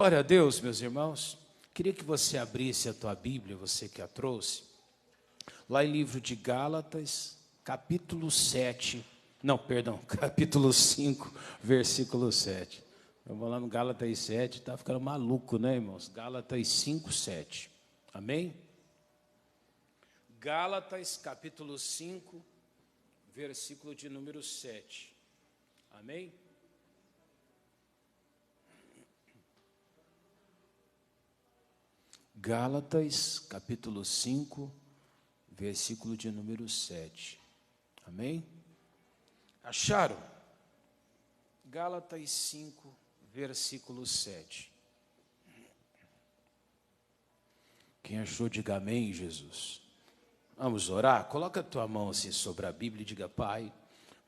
Glória a Deus, meus irmãos. Queria que você abrisse a tua Bíblia, você que a trouxe, lá em livro de Gálatas, capítulo 7, não, perdão, capítulo 5, versículo 7. Vamos lá no Gálatas 7, está ficando maluco, né, irmãos? Gálatas 5, 7. Amém? Gálatas, capítulo 5, versículo de número 7. Amém? Gálatas, capítulo 5, versículo de número 7. Amém? Acharam? Gálatas 5, versículo 7. Quem achou, diga amém, Jesus. Vamos orar? Coloca a tua mão assim sobre a Bíblia e diga: Pai,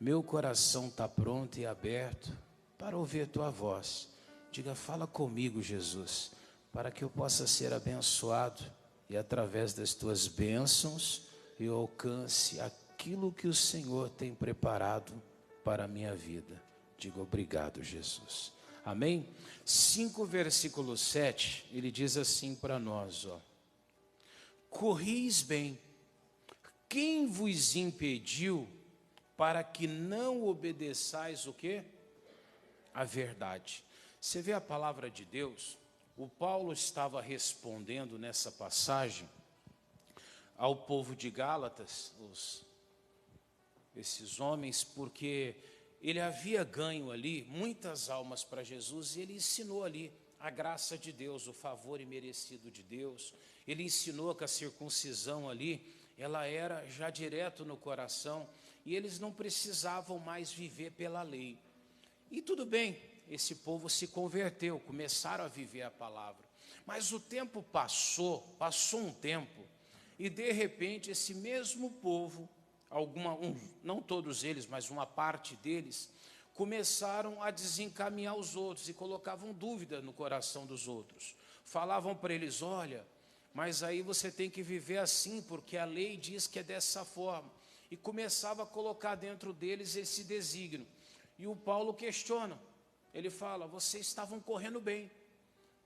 meu coração está pronto e aberto para ouvir a tua voz. Diga: fala comigo, Jesus, para que eu possa ser abençoado e através das tuas bênçãos eu alcance aquilo que o Senhor tem preparado para a minha vida. Diga: obrigado, Jesus. Amém? 5, versículo 7, ele diz assim para nós, ó: corris bem, quem vos impediu para que não obedeçais o quê? A verdade. Você vê a palavra de Deus? O Paulo estava respondendo nessa passagem ao povo de Gálatas, esses homens, porque ele havia ganho ali muitas almas para Jesus e ele ensinou ali a graça de Deus, o favor imerecido de Deus. Ele ensinou que a circuncisão ali, ela era já direto no coração e eles não precisavam mais viver pela lei. E tudo bem, esse povo se converteu, começaram a viver a palavra. Mas o tempo passou um tempo, e de repente esse mesmo povo, não todos eles, mas uma parte deles, começaram a desencaminhar os outros e colocavam dúvida no coração dos outros. Falavam para eles: olha, mas aí você tem que viver assim, porque a lei diz que é dessa forma. E começava a colocar dentro deles esse desígnio. E o Paulo questiona. Ele fala: vocês estavam correndo bem,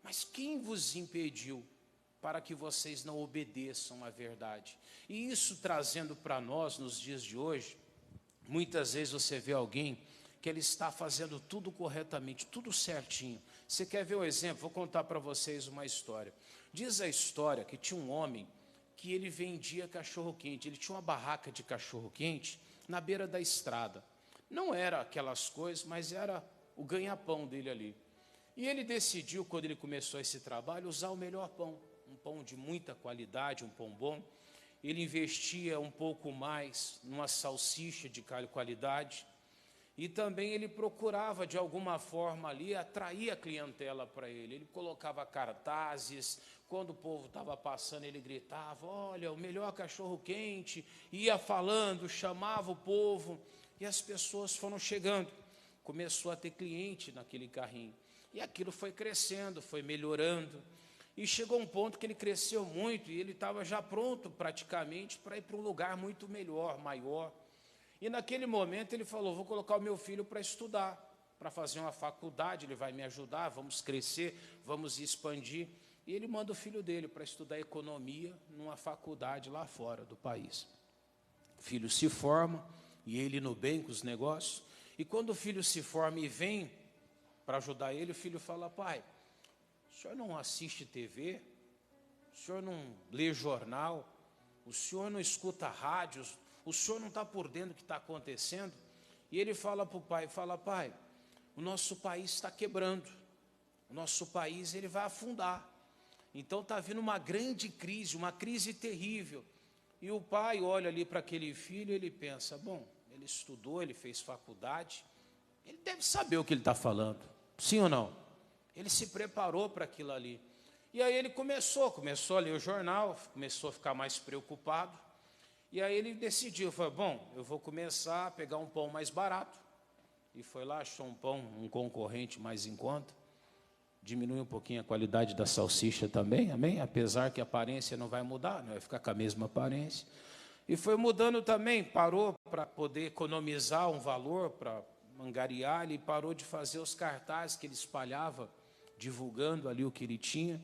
mas quem vos impediu para que vocês não obedeçam à verdade? E isso trazendo para nós, nos dias de hoje, muitas vezes você vê alguém que ele está fazendo tudo corretamente, tudo certinho. Você quer ver o exemplo? Vou contar para vocês uma história. Diz a história que tinha um homem que ele vendia cachorro-quente. Ele tinha uma barraca de cachorro-quente na beira da estrada. Não era aquelas coisas, mas era o ganha-pão dele ali. E ele decidiu, quando ele começou esse trabalho, usar o melhor pão, um pão de muita qualidade, um pão bom. Ele investia um pouco mais numa salsicha de qualidade, e também ele procurava, de alguma forma ali, atrair a clientela para ele. Ele colocava cartazes, quando o povo estava passando, ele gritava: olha, o melhor cachorro-quente, ia falando, chamava o povo, e as pessoas foram chegando. Começou a ter cliente naquele carrinho. E aquilo foi crescendo, foi melhorando. E chegou um ponto que ele cresceu muito e ele estava já pronto praticamente para ir para um lugar muito melhor, maior. E naquele momento ele falou: vou colocar o meu filho para estudar, para fazer uma faculdade, ele vai me ajudar, vamos crescer, vamos expandir. E ele manda o filho dele para estudar economia numa faculdade lá fora do país. O filho se forma e ele no bem com os negócios. E quando o filho se forma e vem para ajudar ele, o filho fala: pai, o senhor não assiste TV? O senhor não lê jornal? O senhor não escuta rádios? O senhor não está por dentro do que está acontecendo? E ele fala para o pai, pai, o nosso país está quebrando. O nosso país ele vai afundar. Então está vindo uma grande crise, uma crise terrível. E o pai olha ali para aquele filho e ele pensa: bom, ele estudou, ele fez faculdade, ele deve saber o que ele está falando, sim ou não? Ele se preparou para aquilo ali. E aí ele começou a ler o jornal, começou a ficar mais preocupado. E aí ele decidiu, falou: bom, eu vou começar a pegar um pão mais barato. E foi lá, achou um concorrente mais em conta. Diminui um pouquinho a qualidade da salsicha também, amém? Apesar que a aparência não vai mudar, não vai ficar com a mesma aparência. E foi mudando também, parou para poder economizar um valor, para angariar, ele parou de fazer os cartazes que ele espalhava divulgando ali o que ele tinha.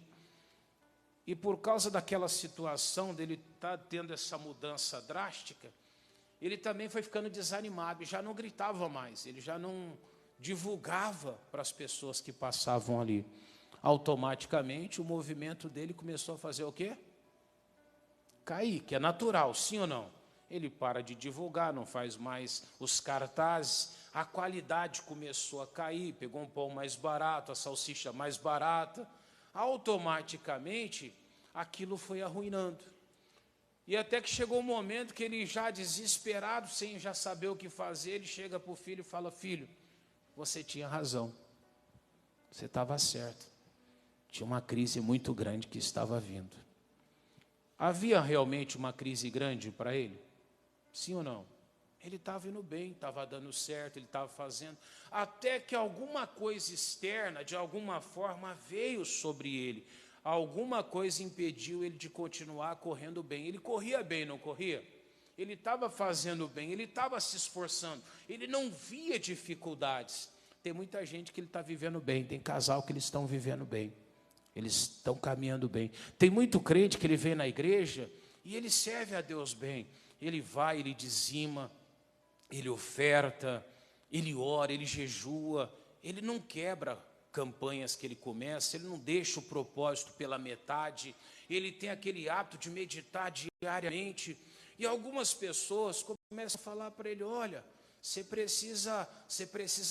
E por causa daquela situação dele estar tendo essa mudança drástica, ele também foi ficando desanimado e já não gritava mais, ele já não divulgava para as pessoas que passavam ali. Automaticamente o movimento dele começou a fazer o quê? Cair, que é natural, sim ou não? Ele para de divulgar, não faz mais os cartazes, a qualidade começou a cair, pegou um pão mais barato, a salsicha mais barata, automaticamente aquilo foi arruinando. E até que chegou um momento que ele já desesperado, sem já saber o que fazer, ele chega para o filho e fala: filho, você tinha razão, você estava certo, tinha uma crise muito grande que estava vindo. Havia realmente uma crise grande para ele? Sim ou não? Ele estava indo bem, estava dando certo, ele estava fazendo, até que alguma coisa externa, de alguma forma, veio sobre ele. Alguma coisa impediu ele de continuar correndo bem. Ele corria bem, não corria? Ele estava fazendo bem, ele estava se esforçando, ele não via dificuldades. Tem muita gente que ele está vivendo bem, tem casal que eles estão vivendo bem, eles estão caminhando bem. Tem muito crente que ele vem na igreja e ele serve a Deus bem. Ele vai, ele dizima, ele oferta, ele ora, ele jejua, ele não quebra campanhas que ele começa, ele não deixa o propósito pela metade, ele tem aquele hábito de meditar diariamente. E algumas pessoas começam a falar para ele: olha, você precisa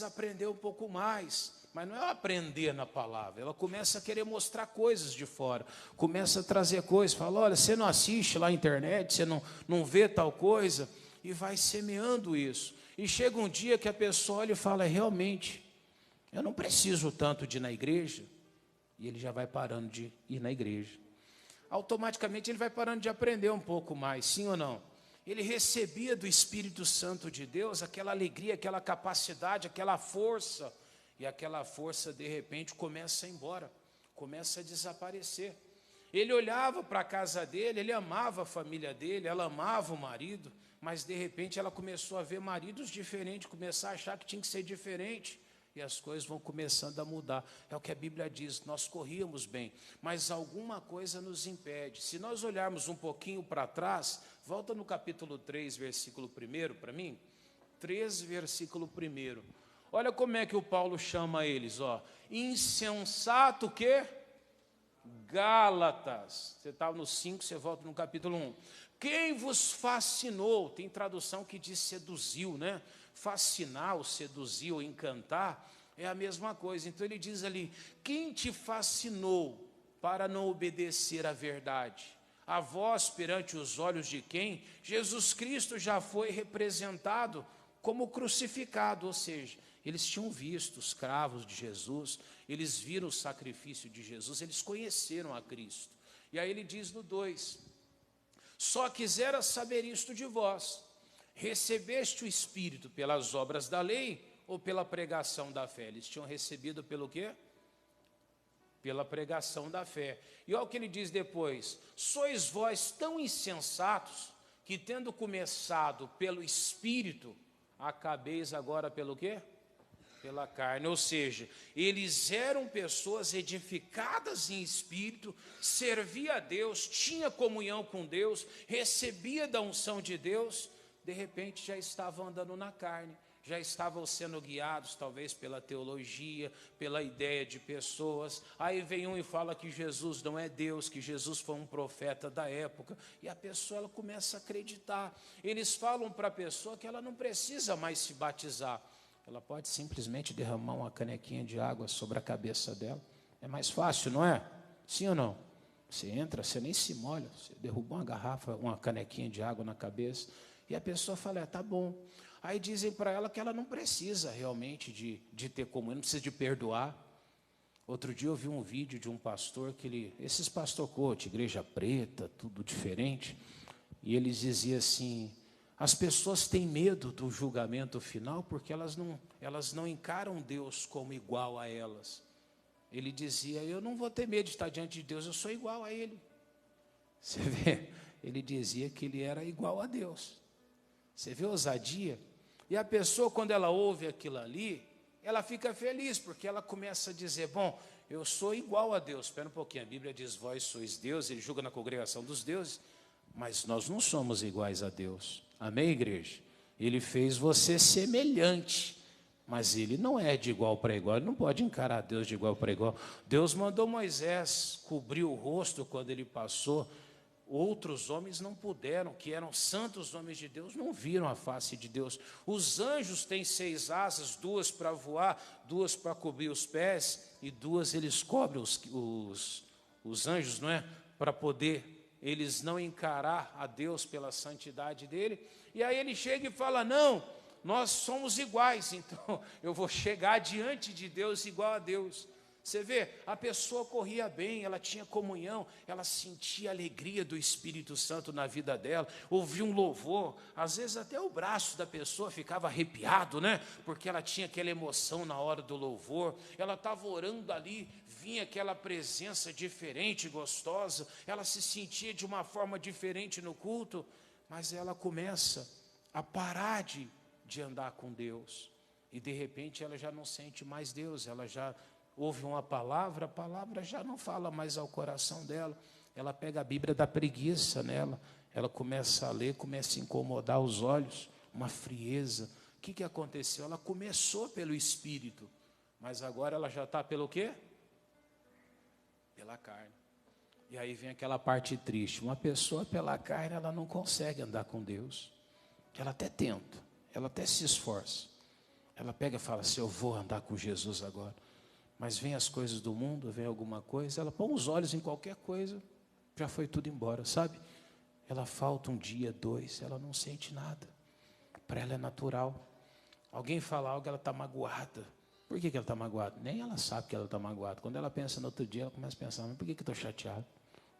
aprender um pouco mais. Mas não é aprender na palavra, ela começa a querer mostrar coisas de fora, começa a trazer coisas, fala: olha, você não assiste lá na internet, você não vê tal coisa, e vai semeando isso. E chega um dia que a pessoa olha e fala: realmente, eu não preciso tanto de ir na igreja, e ele já vai parando de ir na igreja. Automaticamente ele vai parando de aprender um pouco mais, sim ou não? Ele recebia do Espírito Santo de Deus aquela alegria, aquela capacidade, aquela força, e aquela força de repente começa a ir embora, começa a desaparecer. Ele olhava para a casa dele, ele amava a família dele, ela amava o marido, mas de repente ela começou a ver maridos diferentes, começar a achar que tinha que ser diferente, e as coisas vão começando a mudar. É o que a Bíblia diz: nós corríamos bem, mas alguma coisa nos impede. Se nós olharmos um pouquinho para trás, volta no capítulo 3, versículo 1 para mim, 3, versículo 1. Olha como é que o Paulo chama eles, ó. Insensato o quê? Gálatas. Você estava no 5, você volta no capítulo 1. Quem vos fascinou? Tem tradução que diz seduziu, né? Fascinar, ou seduzir, ou encantar, é a mesma coisa. Então ele diz ali: quem te fascinou para não obedecer à verdade? A vós, perante os olhos de quem Jesus Cristo já foi representado como crucificado, ou seja, eles tinham visto os cravos de Jesus, eles viram o sacrifício de Jesus, eles conheceram a Cristo. E aí ele diz no 2: só quisera saber isto de vós: recebeste o Espírito pelas obras da lei ou pela pregação da fé? Eles tinham recebido pelo quê? Pela pregação da fé. E olha o que ele diz depois: sois vós tão insensatos que, tendo começado pelo Espírito, acabeis agora pelo quê? Pela carne. Ou seja, eles eram pessoas edificadas em espírito, servia a Deus, tinha comunhão com Deus, recebia da unção de Deus, de repente já estavam andando na carne, já estavam sendo guiados talvez pela teologia, pela ideia de pessoas. Aí vem um e fala que Jesus não é Deus, que Jesus foi um profeta da época, e a pessoa ela começa a acreditar. Eles falam para a pessoa que ela não precisa mais se batizar, ela pode simplesmente derramar uma canequinha de água sobre a cabeça dela, é mais fácil, não é? Sim ou não? Você entra, você nem se molha, você derruba uma garrafa, uma canequinha de água na cabeça, e a pessoa fala: tá bom. Aí dizem para ela que ela não precisa realmente de ter comunhão, não precisa de perdoar. Outro dia eu vi um vídeo de um pastor, esses pastor coach, igreja preta, tudo diferente, e eles diziam assim: as pessoas têm medo do julgamento final porque elas não encaram Deus como igual a elas. Ele dizia: eu não vou ter medo de estar diante de Deus, eu sou igual a Ele. Você vê, ele dizia que ele era igual a Deus. Você vê a ousadia? E a pessoa, quando ela ouve aquilo ali, ela fica feliz, porque ela começa a dizer: bom, eu sou igual a Deus. Espera um pouquinho, a Bíblia diz, vós sois Deus, ele julga na congregação dos deuses, mas nós não somos iguais a Deus. Amém, igreja? Ele fez você semelhante, mas ele não é de igual para igual, ele não pode encarar Deus de igual para igual. Deus mandou Moisés cobrir o rosto quando ele passou. Outros homens não puderam, que eram santos homens de Deus, não viram a face de Deus. Os anjos têm 6 asas, 2 para voar, 2 para cobrir os pés, e 2 eles cobrem os anjos, não é? Para poder eles não encarar a Deus pela santidade dele. E aí ele chega e fala, não, nós somos iguais, então eu vou chegar diante de Deus igual a Deus. Você vê, a pessoa corria bem, ela tinha comunhão, ela sentia a alegria do Espírito Santo na vida dela, ouvia um louvor, às vezes até o braço da pessoa ficava arrepiado, né? Porque ela tinha aquela emoção na hora do louvor, ela estava orando ali, vinha aquela presença diferente, gostosa, ela se sentia de uma forma diferente no culto, mas ela começa a parar de andar com Deus, e de repente ela já não sente mais Deus, ela já ouve uma palavra, a palavra já não fala mais ao coração dela, ela pega a Bíblia, dá preguiça nela, ela começa a ler, começa a incomodar os olhos, uma frieza. O que aconteceu? Ela começou pelo Espírito, mas agora ela já está pelo quê? Pela carne. E aí vem aquela parte triste, uma pessoa pela carne, ela não consegue andar com Deus, ela até tenta, ela até se esforça, ela pega e fala assim, eu vou andar com Jesus agora. Mas vem as coisas do mundo, vem alguma coisa, ela põe os olhos em qualquer coisa, já foi tudo embora, sabe? Ela falta um dia, 2, ela não sente nada. Para ela é natural. Alguém fala algo, ela está magoada. Por que ela está magoada? Nem ela sabe que ela está magoada. Quando ela pensa no outro dia, ela começa a pensar, mas por que eu estou chateado?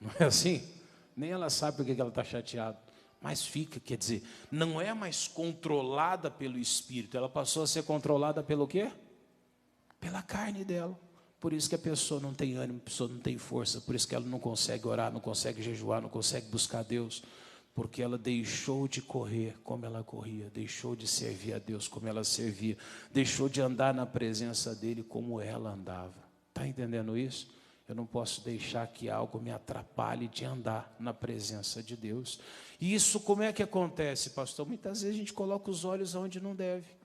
Não é assim? Nem ela sabe por que ela está chateada. Mas fica, quer dizer, não é mais controlada pelo Espírito, ela passou a ser controlada pelo quê? Pela carne dela. Por isso que a pessoa não tem ânimo, a pessoa não tem força, por isso que ela não consegue orar, não consegue jejuar, não consegue buscar Deus, porque ela deixou de correr como ela corria, deixou de servir a Deus como ela servia, deixou de andar na presença dele como ela andava. Está entendendo isso? Eu não posso deixar que algo me atrapalhe de andar na presença de Deus. E isso como é que acontece, pastor? Muitas vezes a gente coloca os olhos onde não deve.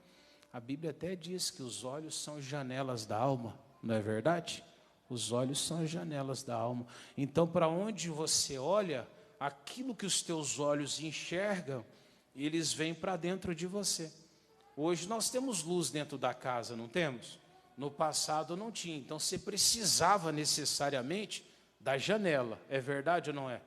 A Bíblia até diz que os olhos são janelas da alma, não é verdade? Os olhos são as janelas da alma. Então, para onde você olha, aquilo que os teus olhos enxergam, eles vêm para dentro de você. Hoje nós temos luz dentro da casa, não temos? No passado não tinha, então você precisava necessariamente da janela, é verdade ou não é?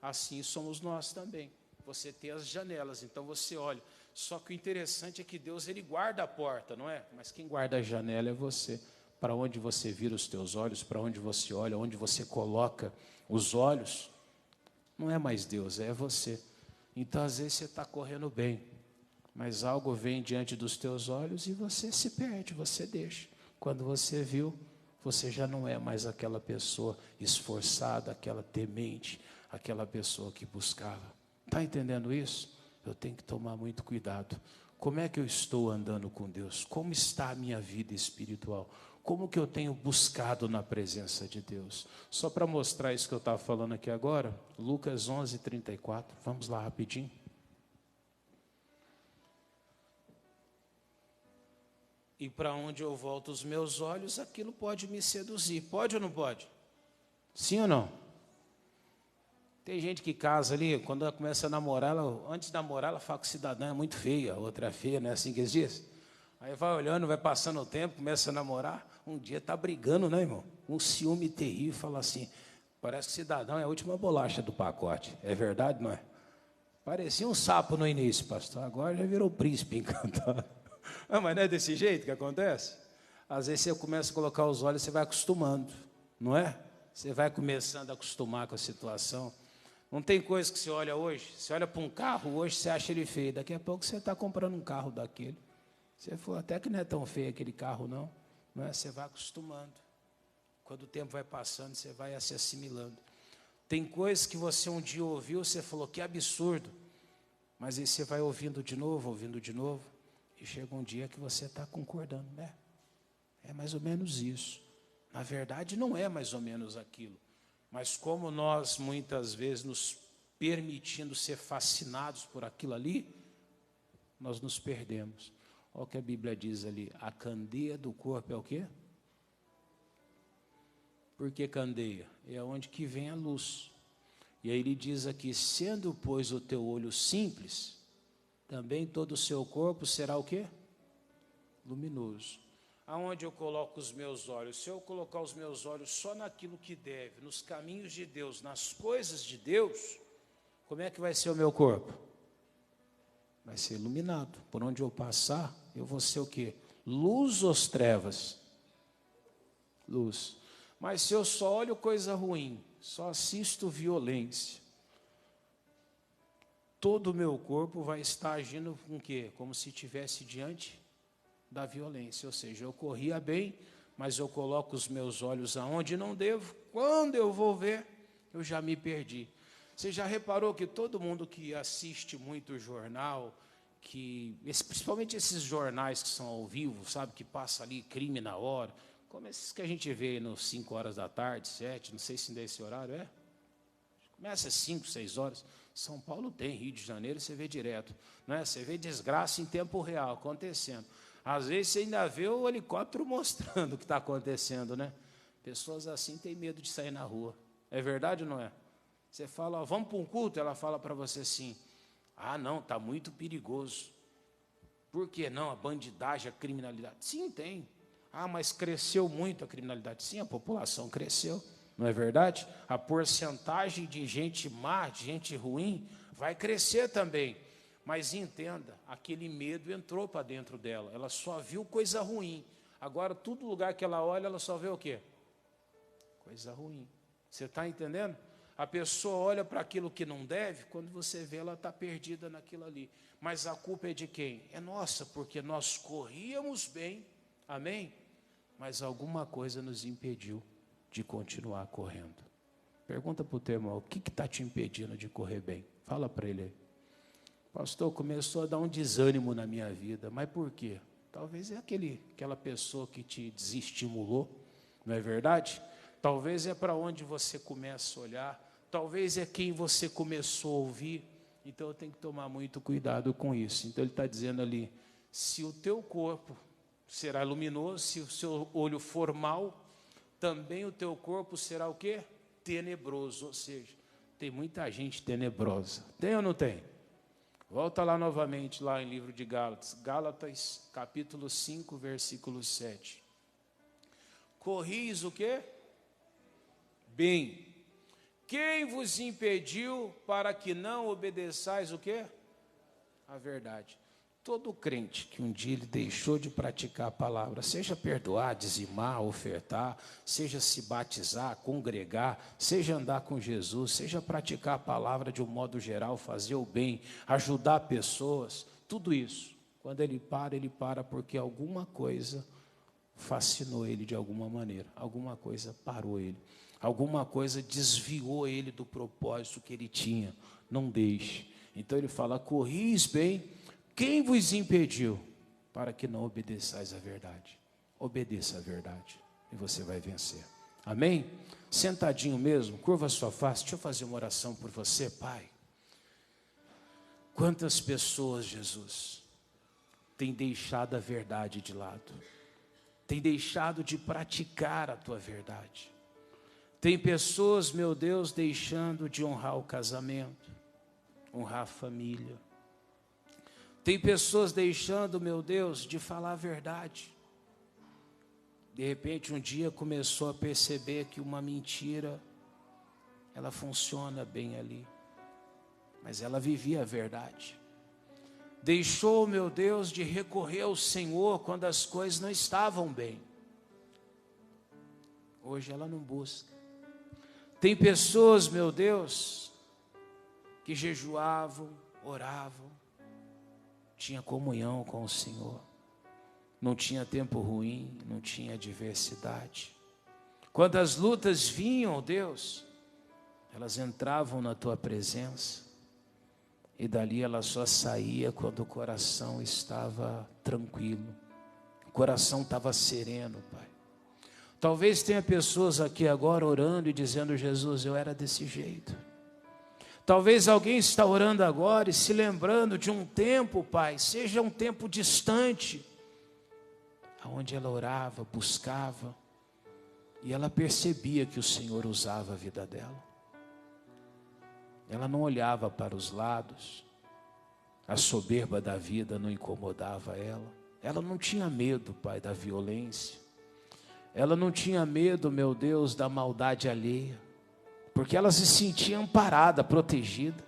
Assim somos nós também. Você tem as janelas, então você olha. Só que o interessante é que Deus, ele guarda a porta, não é? Mas quem guarda a janela é você. Para onde você vira os teus olhos, para onde você olha, onde você coloca os olhos, não é mais Deus, é você. Então, às vezes, você está correndo bem, mas algo vem diante dos teus olhos e você se perde, você deixa. Quando você viu, você já não é mais aquela pessoa esforçada, aquela temente, aquela pessoa que buscava. Está entendendo isso? Eu tenho que tomar muito cuidado. Como é que eu estou andando com Deus? Como está a minha vida espiritual? Como que eu tenho buscado na presença de Deus? Só para mostrar isso que eu estava falando aqui agora, Lucas 11:34. Vamos lá rapidinho. E para onde eu volto os meus olhos, aquilo pode me seduzir. Pode ou não pode? Sim ou não? Tem gente que casa ali, quando ela começa a namorar, antes de namorar, ela fala que o cidadão é muito feia, a outra é feia, não é assim que eles dizem? Aí vai olhando, vai passando o tempo, começa a namorar, um dia está brigando, né, irmão? Um ciúme terrível, fala assim, parece que o cidadão é a última bolacha do pacote. É verdade, não é? Parecia um sapo no início, pastor, agora já virou príncipe encantado. Ah, mas não é desse jeito que acontece? Às vezes você começa a colocar os olhos, você vai acostumando, não é? Você vai começando a acostumar com a situação. Não tem coisa que você olha hoje, você olha para um carro, hoje você acha ele feio, daqui a pouco você está comprando um carro daquele. Você falou, até que não é tão feio aquele carro não é? Você vai acostumando. Quando o tempo vai passando, você vai se assimilando. Tem coisas que você um dia ouviu, você falou, que absurdo. Mas aí você vai ouvindo de novo, e chega um dia que você está concordando, né? É mais ou menos isso. Na verdade, não é mais ou menos aquilo. Mas como nós, muitas vezes, nos permitindo ser fascinados por aquilo ali, nós nos perdemos. Olha o que a Bíblia diz ali, a candeia do corpo é o quê? Por que candeia? É onde que vem a luz. E aí ele diz aqui, sendo, pois, o teu olho simples, também todo o seu corpo será o quê? Luminoso. Aonde eu coloco os meus olhos? Se eu colocar os meus olhos só naquilo que deve, nos caminhos de Deus, nas coisas de Deus, como é que vai ser o meu corpo? Vai ser iluminado. Por onde eu passar, eu vou ser o quê? Luz ou trevas? Luz. Mas se eu só olho coisa ruim, só assisto violência, todo o meu corpo vai estar agindo com o quê? Como se estivesse diante da violência. Ou seja, eu corria bem, mas eu coloco os meus olhos aonde não devo. Quando eu vou ver, eu já me perdi. Você já reparou que todo mundo que assiste muito jornal, principalmente esses jornais que são ao vivo, sabe, que passa ali crime na hora, como esses que a gente vê nos 5 horas da tarde, 7, não sei se ainda é esse horário, é? Começa às 5, 6 horas. São Paulo tem, Rio de Janeiro, você vê direto. Né? Você vê desgraça em tempo real acontecendo. Às vezes você ainda vê o helicóptero mostrando o que está acontecendo, né? Pessoas assim têm medo de sair na rua. É verdade ou não é? Você fala, ó, vamos para um culto, ela fala para você assim, ah, não, está muito perigoso. Por que não? A bandidagem, a criminalidade. Sim, tem. Ah, mas cresceu muito a criminalidade. Sim, a população cresceu, não é verdade? A porcentagem de gente má, de gente ruim, vai crescer também. Mas entenda, aquele medo entrou para dentro dela. Ela só viu coisa ruim. Agora, todo lugar que ela olha, ela só vê o quê? Coisa ruim. Você está entendendo? A pessoa olha para aquilo que não deve, quando você vê, ela está perdida naquilo ali. Mas a culpa é de quem? É nossa, porque nós corríamos bem, amém? Mas alguma coisa nos impediu de continuar correndo. Pergunta para o teu irmão, o que está te impedindo de correr bem? Fala para ele aí. Pastor, começou a dar um desânimo na minha vida, mas por quê? Talvez é aquela pessoa que te desestimulou, não é verdade? Talvez é para onde você começa a olhar, talvez é quem você começou a ouvir, então eu tenho que tomar muito cuidado com isso. Então ele está dizendo ali, se o teu corpo será luminoso, se o seu olho for mau, também o teu corpo será o quê? Tenebroso, ou seja, tem muita gente tenebrosa. Tem ou não tem? Volta lá novamente, lá em livro de Gálatas. Gálatas, capítulo 5, versículo 7. Corris o quê? Bem. Quem vos impediu para que não obedeçais o quê? A verdade. Todo crente que um dia ele deixou de praticar a palavra, seja perdoar, dizimar, ofertar, seja se batizar, congregar, seja andar com Jesus, seja praticar a palavra de um modo geral, fazer o bem, ajudar pessoas, tudo isso. Quando ele para porque alguma coisa fascinou ele de alguma maneira, alguma coisa parou ele, alguma coisa desviou ele do propósito que ele tinha. Não deixe. Então ele fala, corris bem. Quem vos impediu para que não obedeçais à verdade? Obedeça à verdade e você vai vencer. Amém? Sentadinho mesmo, curva a sua face. Deixa eu fazer uma oração por você, Pai. Quantas pessoas, Jesus, têm deixado a verdade de lado? Têm deixado de praticar a tua verdade? Tem pessoas, meu Deus, deixando de honrar o casamento, honrar a família. Tem pessoas deixando, meu Deus, de falar a verdade. De repente, um dia começou a perceber que uma mentira, ela funciona bem ali. Mas ela vivia a verdade. Deixou, meu Deus, de recorrer ao Senhor quando as coisas não estavam bem. Hoje ela não busca. Tem pessoas, meu Deus, que jejuavam, oravam, tinha comunhão com o Senhor, não tinha tempo ruim, não tinha adversidade. Quando as lutas vinham, Deus, elas entravam na tua presença, e dali ela só saía quando o coração estava tranquilo, o coração estava sereno, Pai. Talvez tenha pessoas aqui agora orando e dizendo: Jesus, eu era desse jeito. Talvez alguém está orando agora e se lembrando de um tempo, Pai, seja um tempo distante, onde ela orava, buscava, e ela percebia que o Senhor usava a vida dela. Ela não olhava para os lados, a soberba da vida não incomodava ela. Ela não tinha medo, Pai, da violência. Ela não tinha medo, meu Deus, da maldade alheia, porque ela se sentia amparada, protegida.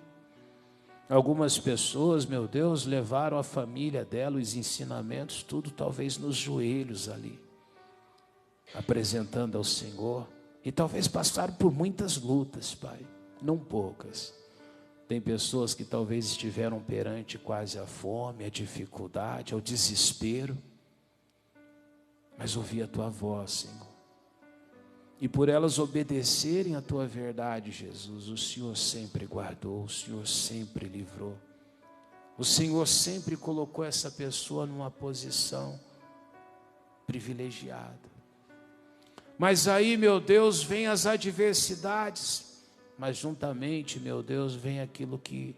Algumas pessoas, meu Deus, levaram a família dela, os ensinamentos, tudo talvez nos joelhos ali, apresentando ao Senhor. E talvez passaram por muitas lutas, Pai, não poucas. Tem pessoas que talvez estiveram perante quase a fome, a dificuldade, ao desespero, mas ouvi a Tua voz, Senhor. E por elas obedecerem a Tua verdade, Jesus, o Senhor sempre guardou, o Senhor sempre livrou. O Senhor sempre colocou essa pessoa numa posição privilegiada. Mas aí, meu Deus, vem as adversidades, mas juntamente, meu Deus, vem aquilo que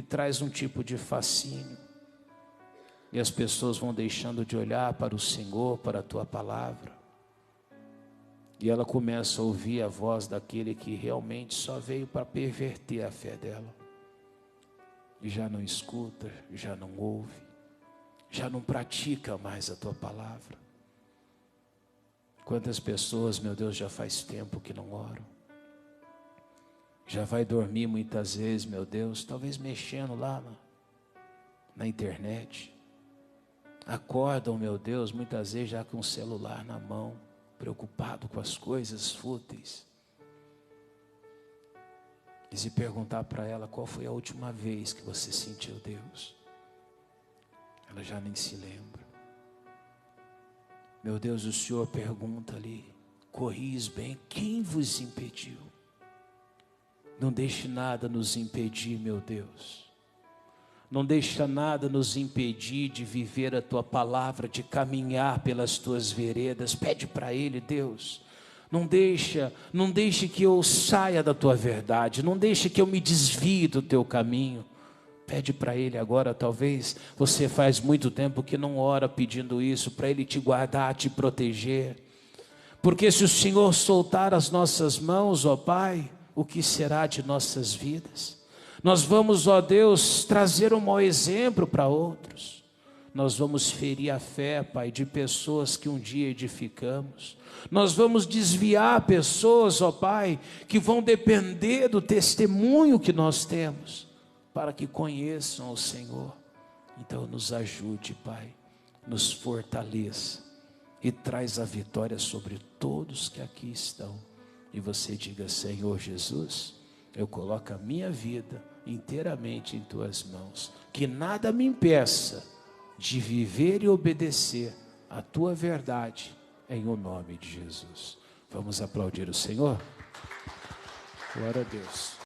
traz um tipo de fascínio. E as pessoas vão deixando de olhar para o Senhor, para a Tua palavra. E ela começa a ouvir a voz daquele que realmente só veio para perverter a fé dela. E já não escuta, já não ouve, já não pratica mais a Tua palavra. Quantas pessoas, meu Deus, já faz tempo que não oram. Já vai dormir muitas vezes, meu Deus, talvez mexendo lá na internet. Acordam, meu Deus, muitas vezes já com o celular na mão, preocupado com as coisas fúteis. E se perguntar para ela qual foi a última vez que você sentiu Deus, ela já nem se lembra. Meu Deus, o Senhor pergunta ali: corris bem, quem vos impediu? Não deixe nada nos impedir, meu Deus. Não deixa nada nos impedir de viver a Tua palavra, de caminhar pelas Tuas veredas. Pede para Ele, Deus. Não deixe que eu saia da Tua verdade. Não deixe que eu me desvie do Teu caminho. Pede para Ele agora. Talvez você faz muito tempo que não ora pedindo isso, para Ele te guardar, te proteger. Porque se o Senhor soltar as nossas mãos, ó Pai, o que será de nossas vidas? Nós vamos, ó Deus, trazer um mau exemplo para outros. Nós vamos ferir a fé, Pai, de pessoas que um dia edificamos. Nós vamos desviar pessoas, ó Pai, que vão depender do testemunho que nós temos, para que conheçam o Senhor. Então nos ajude, Pai, nos fortaleça e traz a vitória sobre todos que aqui estão. E você diga: Senhor Jesus, eu coloco a minha vida inteiramente em Tuas mãos. Que nada me impeça de viver e obedecer a Tua verdade, em o nome de Jesus. Vamos aplaudir o Senhor? Glória a Deus.